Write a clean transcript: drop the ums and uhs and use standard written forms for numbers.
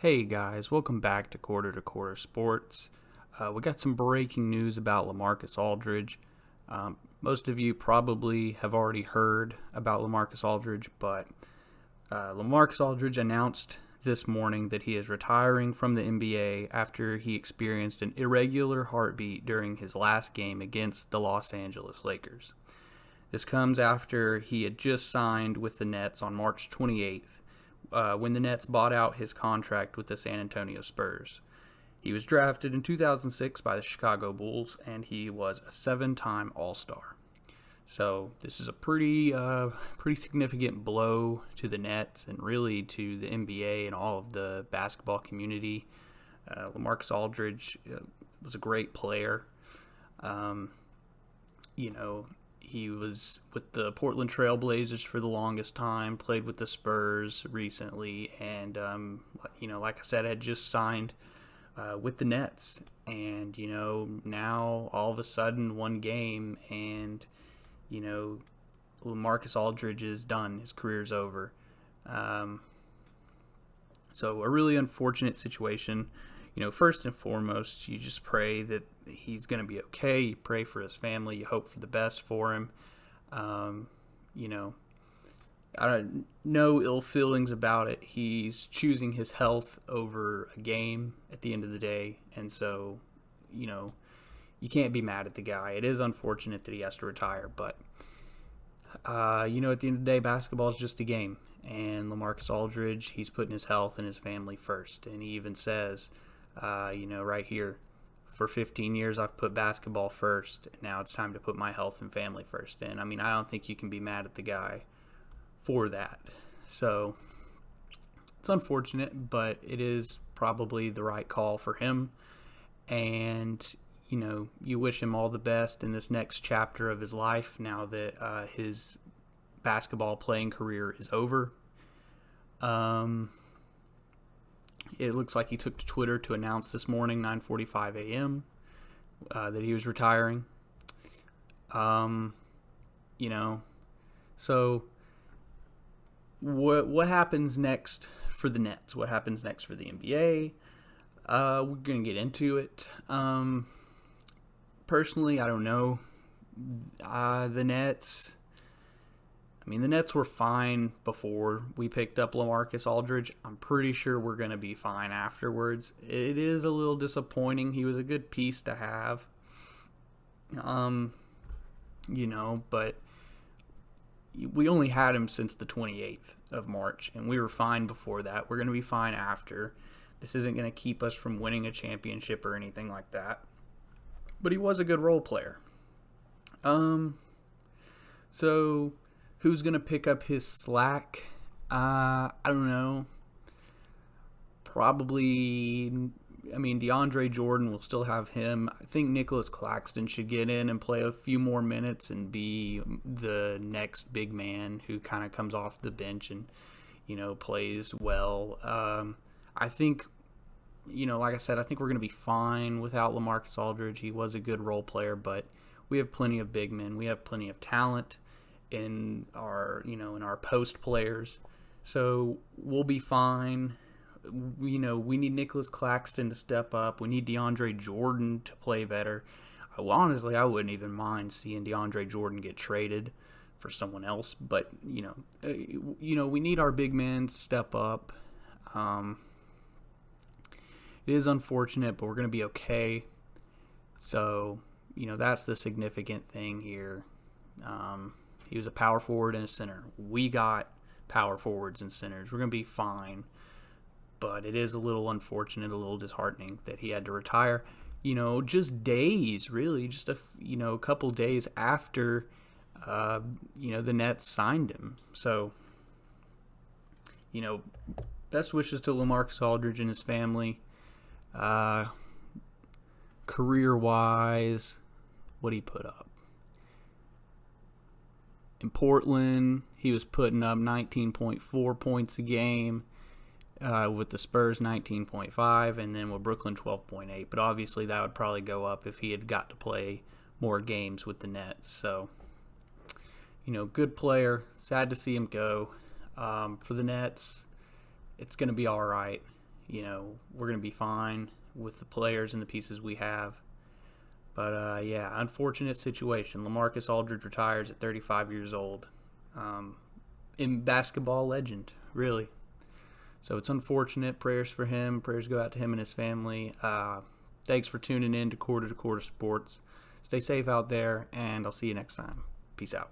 Hey guys, welcome back to Quarter Sports. We got some breaking news about LaMarcus Aldridge. Most of you probably have already heard about LaMarcus Aldridge, but LaMarcus Aldridge announced this morning that he is retiring from the NBA after he experienced an irregular heartbeat during his last game against the Los Angeles Lakers. This comes after he had just signed with the Nets on March 28th. When the Nets bought out his contract with the San Antonio Spurs. He was drafted in 2006 by the Chicago Bulls, and he was a 7-time All-Star. So this is a pretty significant blow to the Nets and really to the NBA and all of the basketball community. LaMarcus Aldridge was a great player. He was with the Portland Trail Blazers for the longest time, played with the Spurs recently, and, like I said, had just signed with the Nets. And, now all of a sudden, one game, and, LaMarcus Aldridge is done. His career's over. So a really unfortunate situation. First and foremost, you just pray that he's going to be okay. You pray for his family. You hope for the best for him. No ill feelings about it. He's choosing his health over a game at the end of the day. And so, you can't be mad at the guy. It is unfortunate that he has to retire. But, at the end of the day, basketball is just a game. And LaMarcus Aldridge, he's putting his health and his family first. And he even says, right here, for 15 years I've put basketball first. Now it's time to put my health and family first. And I don't think you can be mad at the guy for that. So it's unfortunate, but it is probably the right call for him. And, you wish him all the best in this next chapter of his life now that his basketball playing career is over. It looks like he took to Twitter to announce this morning, 9:45 a.m., that he was retiring. So what happens next for the Nets? What happens next for the NBA? We're going to get into it. Personally, I don't know. The Nets were fine before we picked up LaMarcus Aldridge. I'm pretty sure we're going to be fine afterwards. It is a little disappointing. He was a good piece to have. But we only had him since the 28th of March, and we were fine before that. We're going to be fine after. This isn't going to keep us from winning a championship or anything like that. But he was a good role player. So who's going to pick up his slack? I don't know. Probably, DeAndre Jordan will still have him. I think Nicholas Claxton should get in and play a few more minutes and be the next big man who kind of comes off the bench and, plays well. I think, like I said, I think we're going to be fine without LaMarcus Aldridge. He was a good role player, but we have plenty of big men. We have plenty of talent in our post players, so we'll be fine. We need Nicholas Claxton to step up. We need DeAndre Jordan to play better. Honestly, I wouldn't even mind seeing DeAndre Jordan get traded for someone else, but we need our big men to step up. It is unfortunate, but we're going to be okay. So that's the significant thing here. He was a power forward and a center. We got power forwards and centers. We're going to be fine. But it is a little unfortunate, a little disheartening that he had to retire. Just days, really, just a couple days after, the Nets signed him. So, best wishes to LaMarcus Aldridge and his family. Career-wise, what'd he put up? In Portland, he was putting up 19.4 points a game. With the Spurs, 19.5, and then with Brooklyn, 12.8. But obviously that would probably go up if he had got to play more games with the Nets. So, good player. Sad to see him go. For the Nets, it's going to be all right. we're going to be fine with the players and the pieces we have. But yeah, unfortunate situation. LaMarcus Aldridge retires at 35 years old. In basketball legend, really. So it's unfortunate. Prayers for him. Prayers go out to him and his family. Thanks for tuning in to Quarter Sports. Stay safe out there, and I'll see you next time. Peace out.